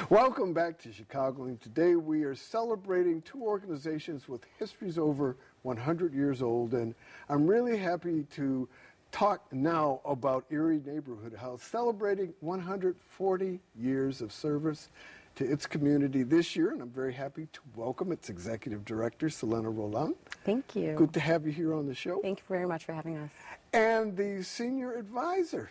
Welcome back to Chicago, and today we are celebrating two organizations with histories over 100 years old, and I'm really happy to talk now about Erie Neighborhood House, celebrating 140 years of service to its community this year, and I'm very happy to welcome its Executive Director, Celena Roldan. Thank you. Good to have you here on the show. Thank you very much for having us. And the Senior Advisor,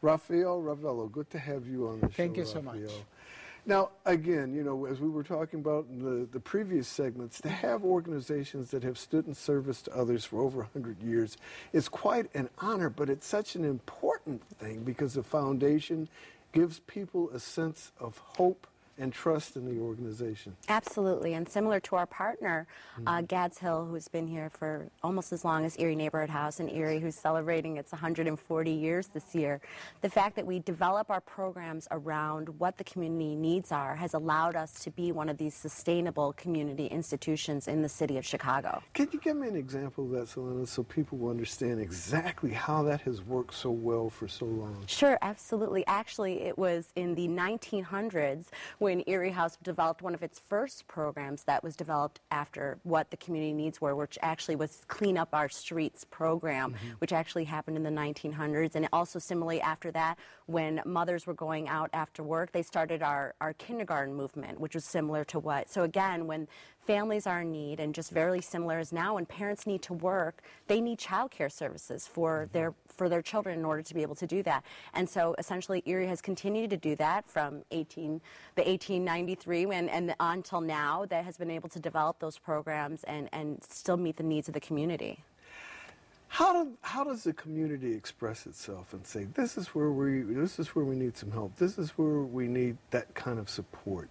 Rafael Ravelo. Good to have you on the show, Thank you so Rafael. much. Now, again, you know, as we were talking about in the previous segments, to have organizations that have stood in service to others for over 100 years is quite an honor, but it's such an important thing because the foundation gives people a sense of hope and trust in the organization. Absolutely, and similar to our partner, Gads Hill, who's been here for almost as long as Erie Neighborhood House, and Erie, who's celebrating its 140 years this year. The fact that we develop our programs around what the community needs are has allowed us to be one of these sustainable community institutions in the city of Chicago. Can you give me an example of that, Celena, so people will understand exactly how that has worked so well for so long? Sure, absolutely. Actually, it was in the 1900s when Erie House developed one of its first programs that was developed after what the community needs were, which actually was Clean Up Our Streets program, which actually happened in the 1900s. And also similarly after that, when mothers were going out after work, they started our kindergarten movement, which was similar to what. So again, when families are in need, and just very similar as now, when parents need to work, they need child care services for their children in order to be able to do that. And so essentially Erie has continued to do that from the 1893 and until now, that has been able to develop those programs and still meet the needs of the community. How does the community express itself and say, this is where we need some help, this is where we need that kind of support?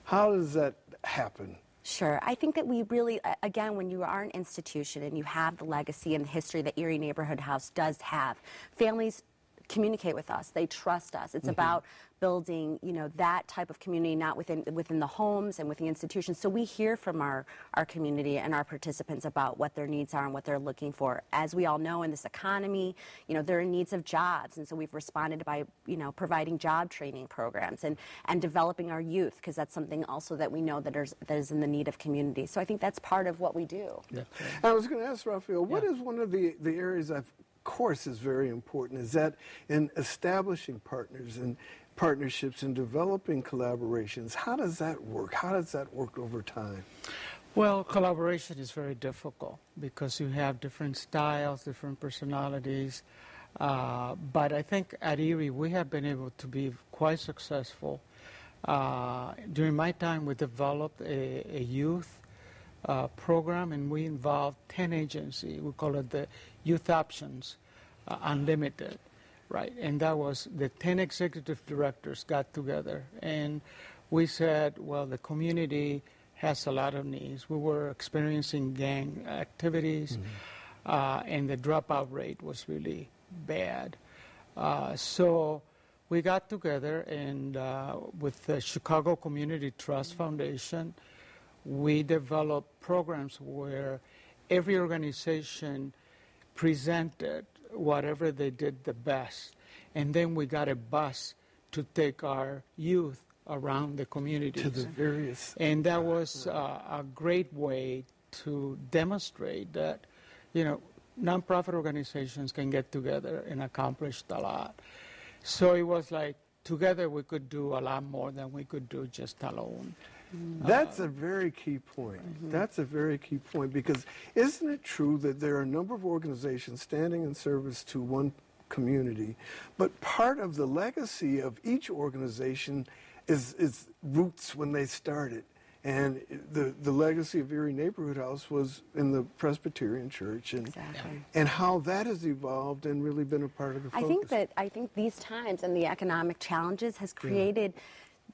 How does that happen? Sure. I think that we really, again, when you are an institution and you have the legacy and the history that Erie Neighborhood House does have, families communicate with us. They trust us. It's about building, you know, that type of community, not within the homes and within the institutions. So we hear from our community and our participants about what their needs are and what they're looking for. As we all know, in this economy, you know, there are needs of jobs, and so we've responded by, you know, providing job training programs and developing our youth, because that's something also that we know that is in the need of community. So I think that's part of what we do. Yeah. I was going to ask Rafael, what is one of the areas of course is very important, is that in establishing partners and partnerships and developing collaborations, how does that work? How does that work over time? Well, collaboration is very difficult because you have different styles, different personalities. But I think at Erie we have been able to be quite successful. During my time, we developed a youth program, and we involved 10 agencies. We call it the Youth Options Unlimited, right? And that was the 10 executive directors got together, and we said, well, the community has a lot of needs. We were experiencing gang activities, and the dropout rate was really bad. So we got together, and with the Chicago Community Trust Foundation, we developed programs where every organization presented whatever they did the best. And then we got a bus to take our youth around the communities. To the various... And that was a great way to demonstrate that, you know, nonprofit organizations can get together and accomplish a lot. So it was like, together we could do a lot more than we could do just alone. That's a very key point. That's a very key point, because isn't it true that there are a number of organizations standing in service to one community, but part of the legacy of each organization is roots when they started. And the legacy of Erie Neighborhood House was in the Presbyterian Church, and how that has evolved and really been a part of the focus. I think these times and the economic challenges has created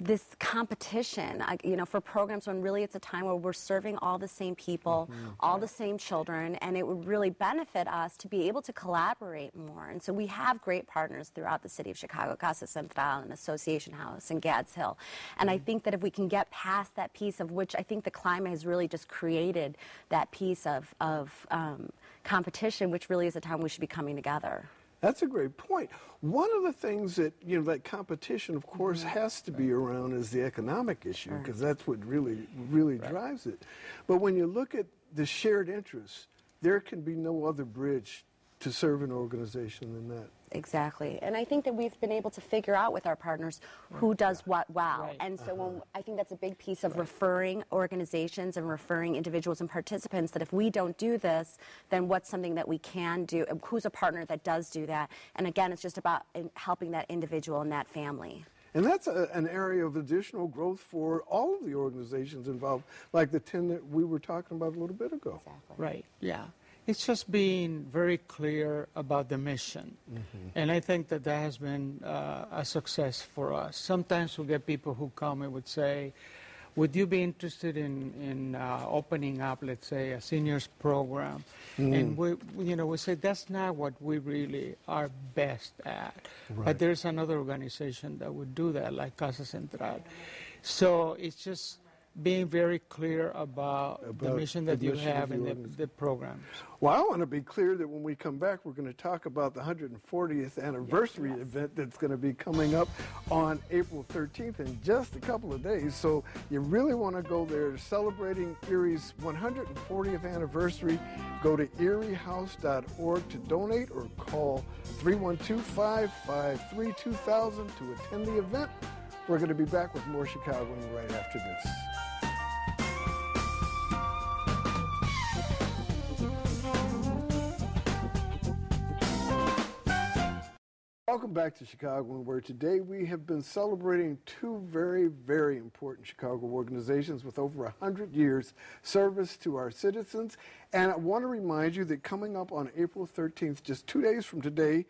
this competition, you know, for programs when really it's a time where we're serving all the same people, all the same children, and it would really benefit us to be able to collaborate more. And so we have great partners throughout the city of Chicago, Casa Central and Association House and Gads Hill. And I think that if we can get past that piece, of which I think the climate has really just created that piece of competition, which really is a time we should be coming together. That's a great point. One of the things that, that competition, of course, has to be around is the economic issue, because that's what really drives it. But when you look at the shared interests, there can be no other bridge to serve an organization than that. Exactly. And I think that we've been able to figure out with our partners who does what well. Right. And so I think that's a big piece of referring organizations and referring individuals and participants, that if we don't do this, then what's something that we can do? Who's a partner that does do that? And again, it's just about helping that individual and that family. And that's an area of additional growth for all of the organizations involved, like the 10 that we were talking about a little bit ago. Exactly. Right, yeah. It's just being very clear about the mission. And I think that has been a success for us. Sometimes we get people who come and would say, would you be interested in opening up, let's say, a seniors program? And we say that's not what we really are best at. Right. But there's another organization that would do that, like Casa Central. So it's just being very clear about the mission that you have in the programs. Well, I want to be clear that when we come back, we're going to talk about the 140th anniversary event that's going to be coming up on April 13th in just a couple of days. So you really want to go there, celebrating Erie's 140th anniversary. Go to eriehouse.org to donate or call 312-553-2000 to attend the event. We're going to be back with more Chicagoing right after this. Welcome back to Chicago, where today we have been celebrating two very, very important Chicago organizations with over 100 years service to our citizens. And I want to remind you that coming up on April 13th, just 2 days from today,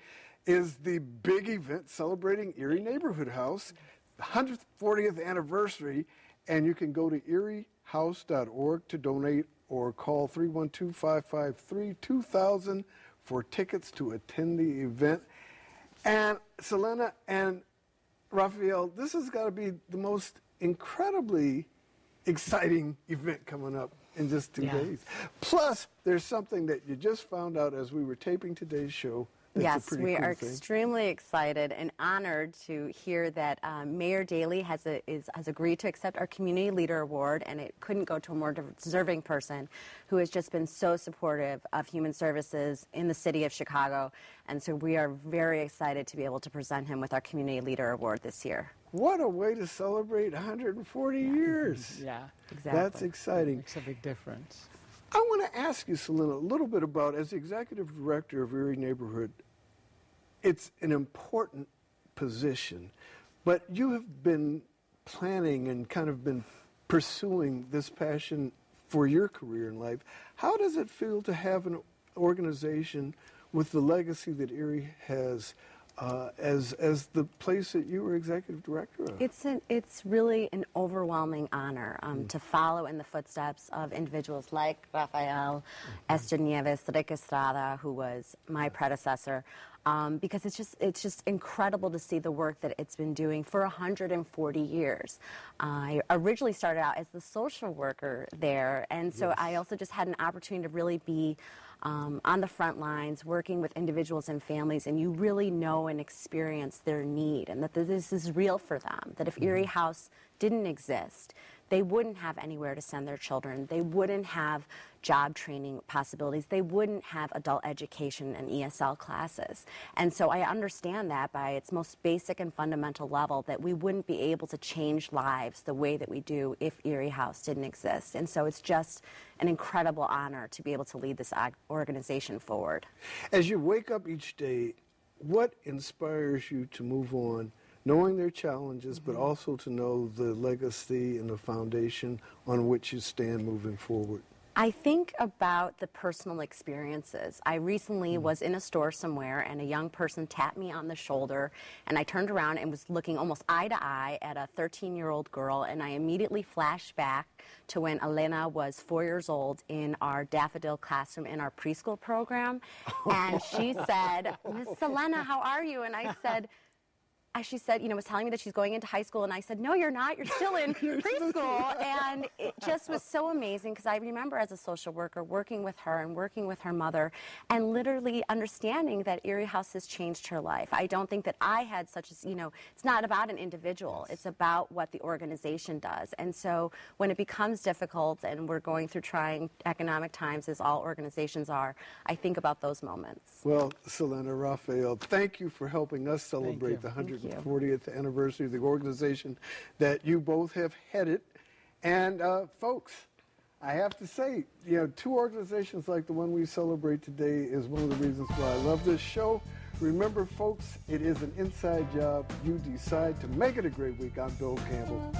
is the big event celebrating Erie Neighborhood House, the 140th anniversary. And you can go to eriehouse.org to donate or call 312-553-2000 for tickets to attend the event. And Celena and Rafael, this has got to be the most incredibly exciting event coming up in just 2 days. Plus, there's something that you just found out as we were taping today's show. Yes, we are extremely excited and honored to hear that Mayor Daley has agreed to accept our Community Leader Award, and it couldn't go to a more deserving person who has just been so supportive of human services in the city of Chicago. And so we are very excited to be able to present him with our Community Leader Award this year. What a way to celebrate 140 years. Yeah, exactly. That's exciting. It makes a big difference. I want to ask you, Celena, a little bit about, as the executive director of Erie Neighborhood, it's an important position, but you have been planning and kind of been pursuing this passion for your career in life. How does it feel to have an organization with the legacy that Erie has as the place that you were executive director of? It's really an overwhelming honor to follow in the footsteps of individuals like Rafael, Esther Nieves, Rick Estrada, who was my predecessor, because it's just incredible to see the work that it's been doing for 140 years. I originally started out as the social worker there, and so I also just had an opportunity to really be on the front lines, working with individuals and families, and you really know and experience their need, and that this is real for them, that if Erie House didn't exist, they wouldn't have anywhere to send their children. They wouldn't have job training possibilities. They wouldn't have adult education and ESL classes. And so I understand that by its most basic and fundamental level, that we wouldn't be able to change lives the way that we do if Erie House didn't exist. And so it's just an incredible honor to be able to lead this organization forward. As you wake up each day, what inspires you to move on, knowing their challenges, but also to know the legacy and the foundation on which you stand moving forward? I think about the personal experiences. I recently was in a store somewhere, and a young person tapped me on the shoulder, and I turned around and was looking almost eye to eye at a 13-year-old girl, and I immediately flashed back to when Elena was 4 years old in our Daffodil classroom in our preschool program. And she said, "Miss Celena, how are you?" And I said, she said, was telling me that she's going into high school, and I said, no, you're not. You're still in preschool. And it just was so amazing, because I remember as a social worker working with her and working with her mother and literally understanding that Erie House has changed her life. I don't think that I had such as, it's not about an individual. It's about what the organization does. And so when it becomes difficult and we're going through trying economic times, as all organizations are, I think about those moments. Well, Celena, Rafael, thank you for helping us celebrate the 140th anniversary of the organization that you both have headed. And folks, I have to say, two organizations like the one we celebrate today is one of the reasons why I love this show. Remember, folks, it is an inside job. You decide to make it a great week. I'm Bill Campbell.